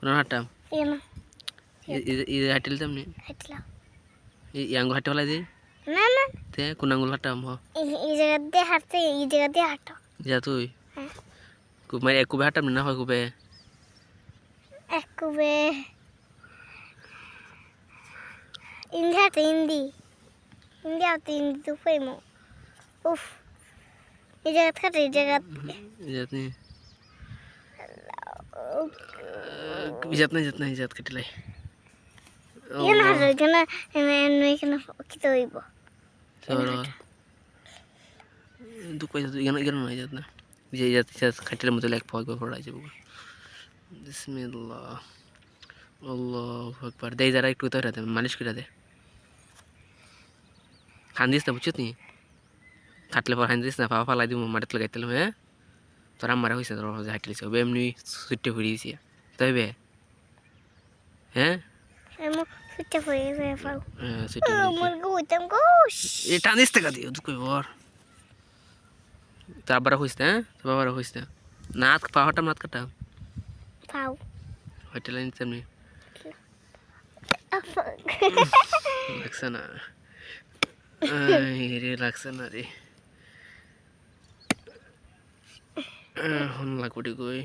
কোন হাঁটতাম ಏನು ಇದು হাঁটিলতাম নি হাঁটলা এই আঙ্গুল হাঁটতে ফেলাই দিই না না তে কোন আঙ্গুল হাঁটতাম এই জায়গা দিয়ে হাঁটতে এই জায়গা দিয়ে হাঁটো যা তুই হ্যাঁ মানে কুবে হাঁটতাম না হয় কুবে একবে ইন্দি হাঁটে ইন্দি ইন্দি হাঁটতে ইন্দি তো পেমো উফ এই জায়গা হাঁটে এই জায়গা যাতনি যাত নাই যাত কাটিলাই এখানে হাঁটো এখানে এখানে খেতে হইব সর দুঃখ ইগানো ইগানো নাই যাত না যে যাত কাটিলার মতো লেখ পাওয়া পড়াই যাবো বিসমিল্লাহ আল্লাহু আকবার দেই যারা একটু তো রাতে মালিশ করে দে খান দিস না বুঝছিস নি কাটলে পর খান দিস না পাওয়া ফালাই দিব মাটিতে লাগাইতে হ্যাঁ তোর আমারা হয়েছে তোর হাঁটলিস এমনি সুইটে ফুড়ি দিছি তাই বে হ্যাঁ এমন ছুটে পড়ে যায় পাও সুইটে আমার গৌতম ঘোষ এটা দিস থেকে দিও তুই কই বর তোর আবার হইছে হ্যাঁ তোর বাবার হইছে নাত পাহাড়টা নাত কাটা পাও হইতে লাইন তেমনি লাগছে না রে লাগছে না রে হন লাগবি কই